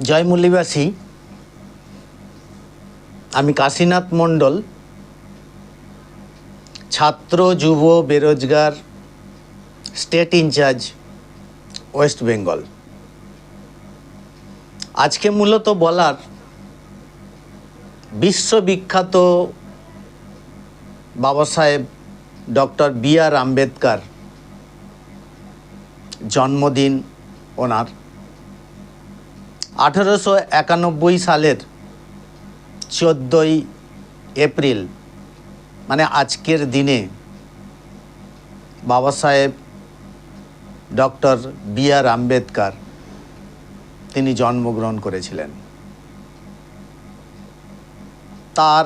জয়মূল্যবাসী, আমি কাশীনাথ মণ্ডল, ছাত্র যুব বেরোজগার স্টেট ইনচার্জ ওয়েস্ট বেঙ্গল। আজকে মূলত বলার বিশ্ববিখ্যাত বাবা সাহেব ডক্টর বি.আর. আম্বেদকর জন্মদিন ওনার 1891 সালের 14ই এপ্রিল, মানে আজকের দিনে বাবা সাহেব ডক্টর বি.আর. আম্বেদকর তিনি জন্মগ্রহণ করেছিলেন। তার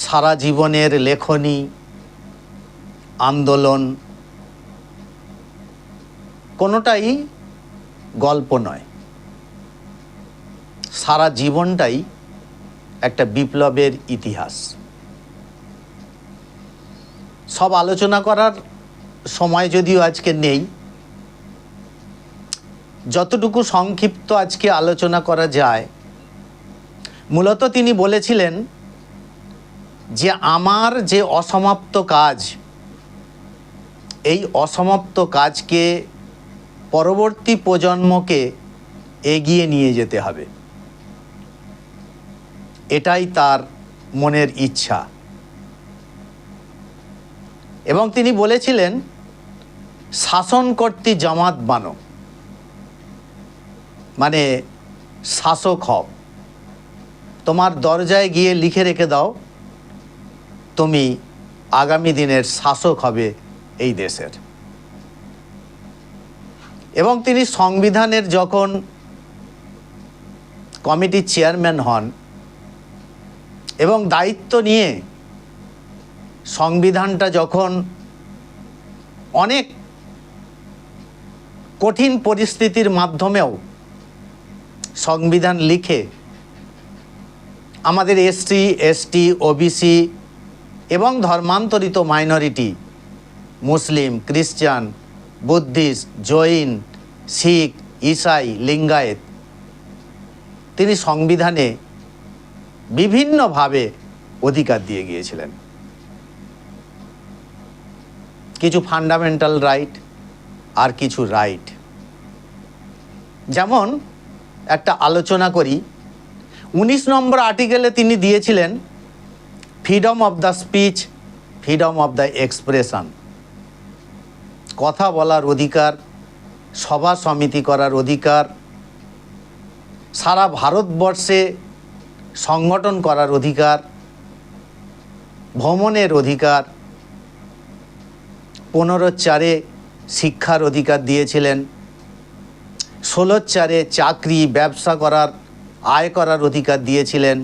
সারা জীবনের লেখনী, আন্দোলন কোনোটাই গল্প নয়, সারা জীবনটাই একটা বিপ্লবের ইতিহাস। সব আলোচনা করার সময় যদিও আজকে নেই, যতটুকু সংক্ষিপ্ত আজকে আলোচনা করা যায়, মূলত তিনি বলেছিলেন যে আমার যে অসমাপ্ত কাজ, এই অসমাপ্ত কাজকে পরবর্তী প্রজন্মকে এগিয়ে নিয়ে যেতে হবে। এটাই তার মনের ইচ্ছা। এবং তিনি বলেছিলেন, শাসন কর্তৃ জামাত বানো, মানে শাসক হও। তোমার দরজায় গিয়ে লিখে রেখে দাও, তুমি আগামী দিনের শাসক হবে এই দেশের। এবং তিনি সংবিধানের যখন কমিটির চেয়ারম্যান হন এবং দায়িত্ব নিয়ে সংবিধানটা যখন অনেক কঠিন পরিস্থিতির মাধ্যমেও সংবিধান লিখে আমাদের এসসি, এসটি, ওবিসি এবং ধর্মান্তরিত মাইনরিটি, মুসলিম, খ্রিস্টান, বুদ্ধিস্ট, জৈন, শিখ, ইসাই, লিঙ্গায়েত, তিনি সংবিধানে বিভিন্নভাবে অধিকার দিয়ে গিয়েছিলেন। কিছু ফান্ডামেন্টাল রাইট আর কিছু রাইট, যেমন একটা আলোচনা করি। 19 নম্বর আর্টিকেলে তিনি দিয়েছিলেন freedom of the speech, freedom of the expression, কথা বলার অধিকার, সভা সমিতি করার অধিকার, সারা ভারতবর্ষে সংগঠন করার অধিকার, ভ্রমণের অধিকার, 15(4) শিক্ষার অধিকার দিয়েছিলেন, 16(4) চাকরি, ব্যবসা করার, আয় করার অধিকার দিয়েছিলেন।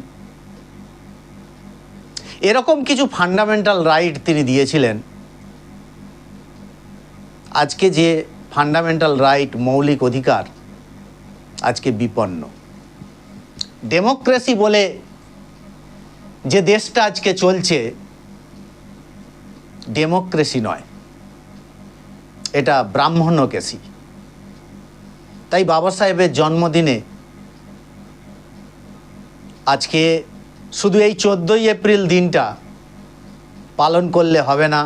এরকম কিছু ফান্ডামেন্টাল রাইট তিনি দিয়েছিলেন। আজকে যে ফান্ডামেন্টাল রাইট, মৌলিক অধিকার, আজকে বিপন্ন। ডেমোক্রেসি বলে যে দেশটা আজকে চলছে, ডেমোক্রেসি নয়, এটা ব্রাহ্মণ্যকেশী। তাই বাবা সাহেবের জন্মদিনে আজকে শুধু এই 14ই এপ্রিল দিনটা পালন করলে হবে না,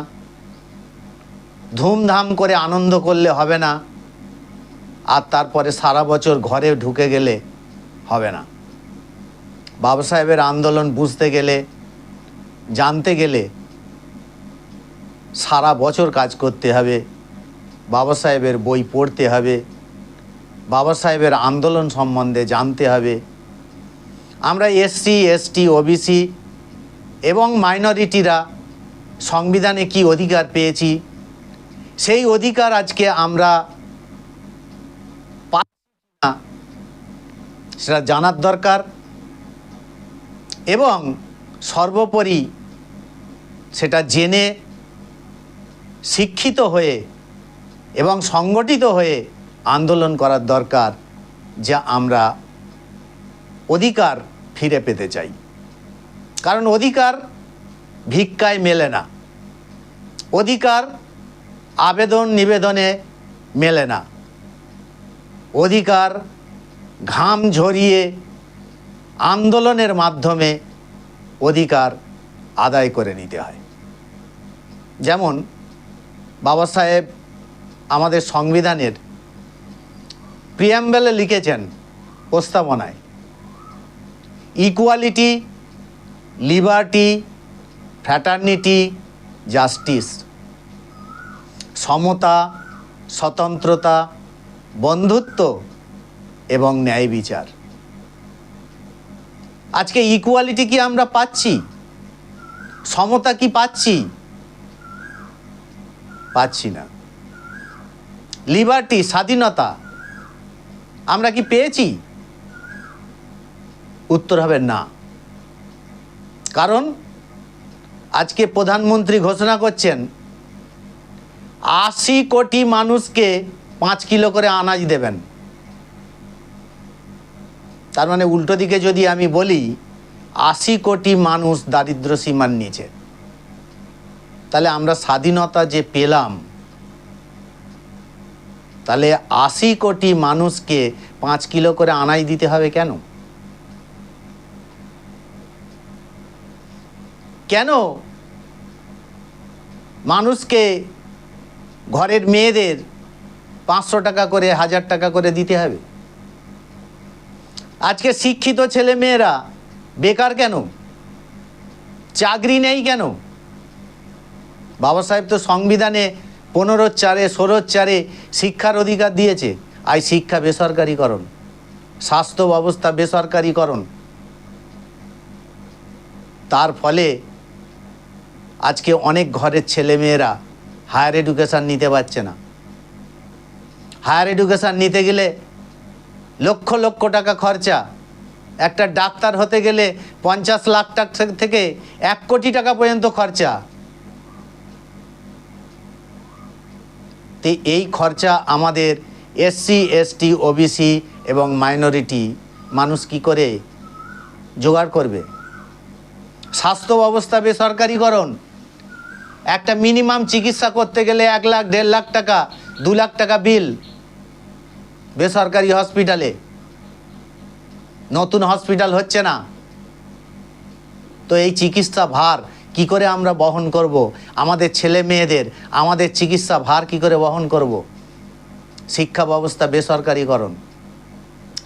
ধুমধাম করে আনন্দ করলে হবে না, আর তারপরে সারা বছর ঘরে ঢুকে গেলে হবে না। বাবা সাহেবের আন্দোলন বুঝতে গেলে, জানতে গেলে সারা বছর কাজ করতে হবে, বাবা সাহেবের বই পড়তে হবে, বাবা সাহেবের আন্দোলন সম্বন্ধে জানতে হবে। আমরা এসসি, এসটি, ওবিসি এবং মাইনরিটিরা সংবিধানে কি অধিকার পেয়েছি, সেই অধিকার আজকে আমরা পাচ্ছি না, সেটা জানার দরকার। এবং সর্বোপরি সেটা জেনে, শিক্ষিত হয়ে এবং সংগঠিত হয়ে আন্দোলন করার দরকার, যা আমরা অধিকার ফিরে পেতে চাই। কারণ অধিকার ভিক্ষায় মেলে না, অধিকার আবেদন নিবেদনে মেলে না, অধিকার ঘাম ঝরিয়ে আন্দোলনের মাধ্যমে অধিকার আদায় করে নিতে হয়। যেমন বাবা সাহেব আমাদের সংবিধানের প্রিয়াম্বেলে লিখেছেন প্রস্তাবনায়, ইকুয়ালিটি, লিবার্টি, ফ্র্যাটার্নিটি, জাস্টিস, সমতা, স্বতন্ত্রতা, বন্ধুত্ব এবং ন্যায় বিচার। আজকে ইকুয়ালিটি কি আমরা পাচ্ছি? সমতা কি পাচ্ছি? পাচ্ছি না। লিবার্টি, স্বাধীনতা আমরা কি পেয়েছি? উত্তর হবে না। কারণ আজকে প্রধানমন্ত্রী ঘোষণা করছেন 80 কোটি মানুষকে 5 কিলো করে আনাজ দেবেন। তার মানে উল্টো দিকে যদি আমি বলি 80 কোটি মানুষ দারিদ্র সীমার নিচে, তাহলে আমরা স্বাধীনতা যে পেলাম, তাহলে 80 কোটি মানুষকে 5 কিলো করে আনাজ দিতে হবে কেন? কেন মানুষকে, ঘরের মেয়েদের 500 টাকা করে, 1000 টাকা করে দিতে হবে? আজকে শিক্ষিত ছেলে মেয়েরা বেকার কেন? চাকরি নেই কেন? বাবা সাহেব তো সংবিধানে 15-4, 16-4 শিক্ষার অধিকার দিয়েছে। আর শিক্ষা বেসরকারিকরণ, স্বাস্থ্য ব্যবস্থা বেসরকারিকরণ, তার ফলে আজকে অনেক ঘরের ছেলেমেয়েরা হায়ার এডুকেশান নিতে পারছে না। হায়ার এডুকেশান নিতে গেলে লক্ষ লক্ষ টাকা খরচা। একটা ডাক্তার হতে গেলে 50 লাখ টাকা থেকে 1 কোটি টাকা পর্যন্ত খরচা। তো এই খরচা আমাদের এসসি, এসটি, ওবিসি এবং মাইনরিটি মানুষ কি করে জোগাড় করবে? স্বাস্থ্য ব্যবস্থা বেসরকারিকরণ। একটা মিনিমাম চিকিৎসা করতে গেলে 1 লাখ, 1.5 লাখ টাকা, 2 লাখ টাকা বিল বেসরকারি হসপিটালে। নতুন হসপিটাল হচ্ছে না। তো এই চিকিৎসা ভার কি করে আমরা বহন করব? আমাদের ছেলে মেয়েদের, আমাদের চিকিৎসা ভার কি করে বহন করব? শিক্ষা ব্যবস্থা বেসরকারিকরণ।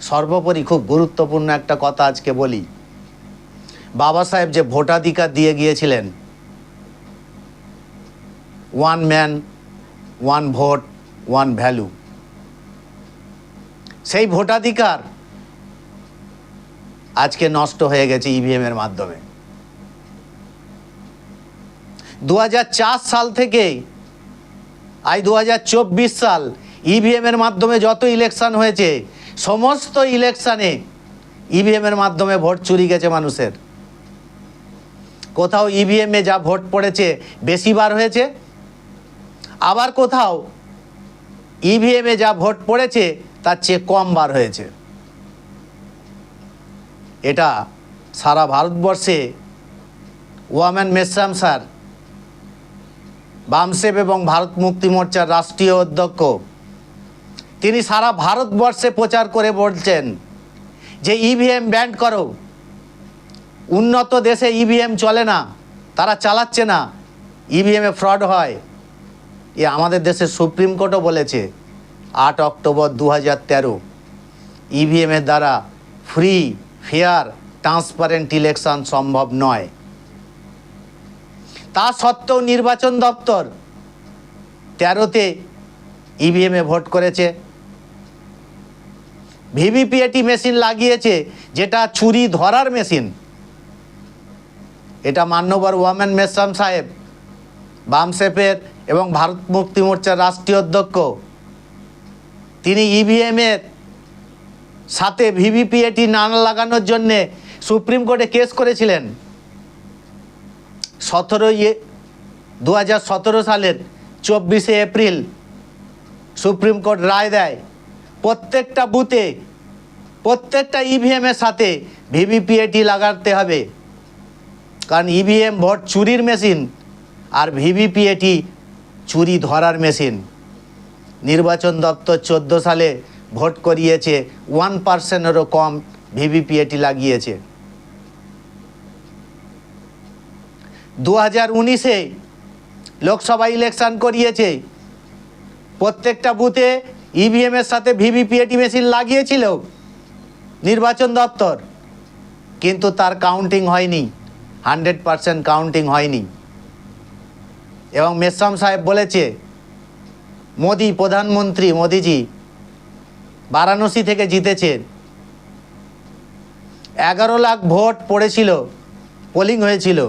সর্বোপরি খুব গুরুত্বপূর্ণ একটা কথা আজকে বলি, বাবা সাহেব যে ভোটাধিকার দিয়ে গিয়েছিলেন, 1 ম্যান 1 ভোট 1 ভ্যালু, সেই ভোটাধিকার আজকে নষ্ট হয়ে গেছে ইভিএমের মাধ্যমে। 2004 সাল থেকে আজ 2024 সাল, ইভিএমের মাধ্যমে যত ইলেকশন হয়েছে, সমস্ত ইলেকশানে ইভিএমের মাধ্যমে ভোট চুরি গেছে মানুষের। কোথাও ইভিএমে যা ভোট পড়েছে বেশি বার হয়েছে, আবার কোথাও ইভিএমে যা ভোট পড়েছে তার চেয়ে কম বার হয়েছে। এটা সারা ভারতবর্ষে ওয়ামেন মেশ্রাম স্যার, বামসেপ এবং ভারত মুক্তি মোর্চার রাষ্ট্রীয় অধ্যক্ষ, তিনি সারা ভারতবর্ষে প্রচার করে বলছেন যে ইভিএম ব্যান করো। উন্নত দেশে ইভিএম চলে না, তারা চালাচ্ছে না, ইভিএমে ফ্রড হয়। এ আমাদের দেশের সুপ্রিম কোর্টও বলেছে 8 অক্টোবর 2013, ইভিএমের দ্বারা ফ্রি, ফেয়ার, ট্রান্সপারেন্ট ইলেকশন সম্ভব নয়। তা সত্ত্বেও নির্বাচন দপ্তর 13তে ইভিএমে ভোট করেছে। ভিভিপিএটি মেশিন লাগিয়েছে, যেটা চুরি ধরার মেশিন। এটা মান্যবর ওয়ামেন মেশ্রাম সাহেব, বামসেপের এবং ভারত মুক্তি মোর্চার রাষ্ট্রীয় অধ্যক্ষ, তিনি ইভিএমের সাথে ভিভিপিএটি না লাগানোর জন্যে সুপ্রিম কোর্টে কেস করেছিলেন। 2017 সালের 24শে এপ্রিল সুপ্রিম কোর্ট রায় দেয় প্রত্যেকটা বুথে, প্রত্যেকটা ইভিএমের সাথে ভিভিপিএটি লাগাতে হবে। কারণ ইভিএম ভোট চুরির মেশিন আর ভিভিপিএটি চুরি ধরার মেশিন। নির্বাচন দপ্তর 14 সালে ভোট করিয়েছে, 1%-এরও কম ভিভিপিএটি লাগিয়েছে। 2019-এ লোকসভা ইলেকশন করিয়েছে, প্রত্যেকটা বুথে ইভিএমের সাথে ভিভিপিএটি মেশিন লাগিয়েছিল নির্বাচন দপ্তর, কিন্তু তার কাউন্টিং হয়নি, 100% কাউন্টিং হয়নি। এবং মেশ্রাম সাহেব বলেছে, প্রধানমন্ত্রী মোদিজি বারাণসী থেকে জিতেছেন, 11 লাখ ভোট পড়েছিল, পোলিং হয়েছিল,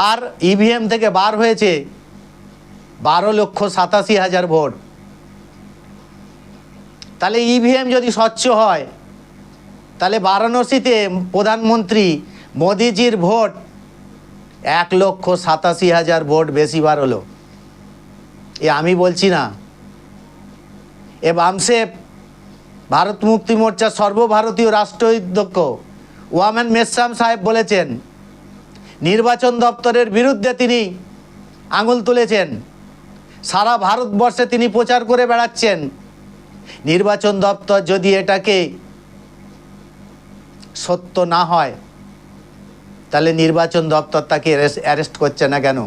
আর ইভিএম থেকে বার হয়েছে 12,87,000 ভোট। তাহলে ইভিএম যদি স্বচ্ছ হয়, তাহলে বারাণসীতে প্রধানমন্ত্রী মোদিজির ভোট 1,87,000 ভোট বেশি বার হলো। এ আমি বলছি না, এ বামসেফ ভারত মুক্তি মোর্চার সর্বভারতীয় রাষ্ট্রাধ্যক্ষ ওয়ামেন মেশ্রাম সাহেব বলেছেন, নির্বাচন দপ্তরের বিরুদ্ধে তিনি আঙুল তুলেছেন, সারা ভারতবর্ষে তিনি প্রচার করে বেড়াচ্ছেন। নির্বাচন দপ্তর যদি এটাকে সত্য না হয়, তাহলে নির্বাচন দপ্তর তাকে অ্যারেস্ট করছে না কেন?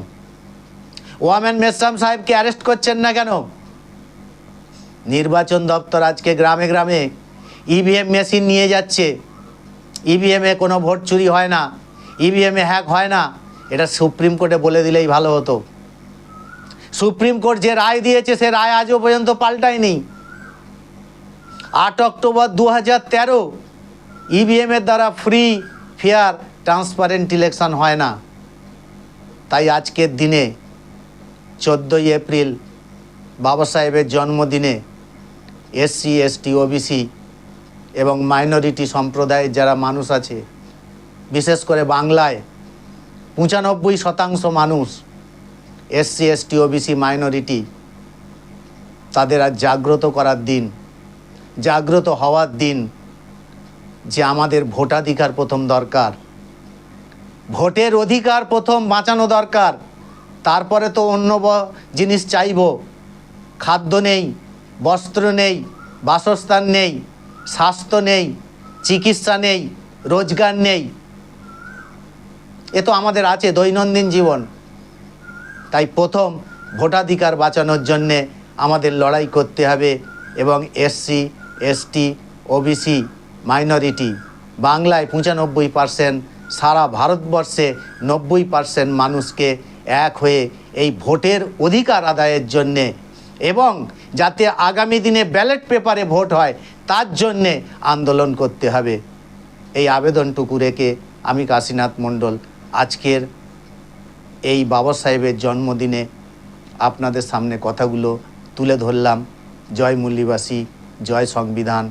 ওয়ামেন মেশ্রাম সাহেবকে অ্যারেস্ট করছেন না কেন? নির্বাচন দপ্তর আজকে গ্রামে গ্রামে ইভিএম মেশিন নিয়ে যাচ্ছে, ইভিএমে কোনো ভোট চুরি হয় না, ইভিএমে হ্যাক হয় না, এটা সুপ্রিম কোর্টে বলে দিলেই ভালো হতো। সুপ্রিম কোর্ট যে রায় দিয়েছে সে রায় আজও পর্যন্ত পাল্টায়নি। 8 অক্টোবর 2013 ইভিএমের দ্বারা ফ্রি, ফেয়ার, ট্রান্সপারেন্ট ইলেকশন হয় না। তাই আজকের দিনে 14 এপ্রিল বাবা সাহেবের জন্মদিনে এসসি, এসটি, ওবিসি এবং মাইনরিটি সম্প্রদায়ের যারা মানুষ আছে, বিশেষ করে বাংলায় 95% মানুষ এসসি, এসটি, ওবিসি, মাইনরিটি, তাদের আজ জাগ্রত করার দিন, জাগ্রত হওয়ার দিন যে আমাদের ভোটাধিকার প্রথম দরকার, ভোটের অধিকার প্রথম বাঁচানো দরকার, তারপরে তো অন্য জিনিস চাইব। খাদ্য নেই, বস্ত্র নেই, বাসস্থান নেই, স্বাস্থ্য নেই, চিকিৎসা নেই, রোজগার নেই, এ তো আমাদের আছে দৈনন্দিন জীবন। তাই প্রথম ভোটাধিকার বাঁচানোর জন্যে আমাদের লড়াই করতে হবে। এবং এসসি, এসটি, ওবিসি, মাইনরিটি, বাংলায় 95%, সারা ভারতবর্ষে 90% মানুষকে এক হয়ে এই ভোটের অধিকার আদায়ের জন্যে এবং যাতে আগামী দিনে ব্যালট পেপারে ভোট হয় তার জন্যে আন্দোলন করতে হবে। এই আবেদনটুকু রেখে আমি কাশীনাথ মণ্ডল আজকের এই বাবা সাহেবের জন্মদিনে আপনাদের সামনে কথাগুলো তুলে ধরলাম। জয় মুল্লিবাসী, জয় সংবিধান।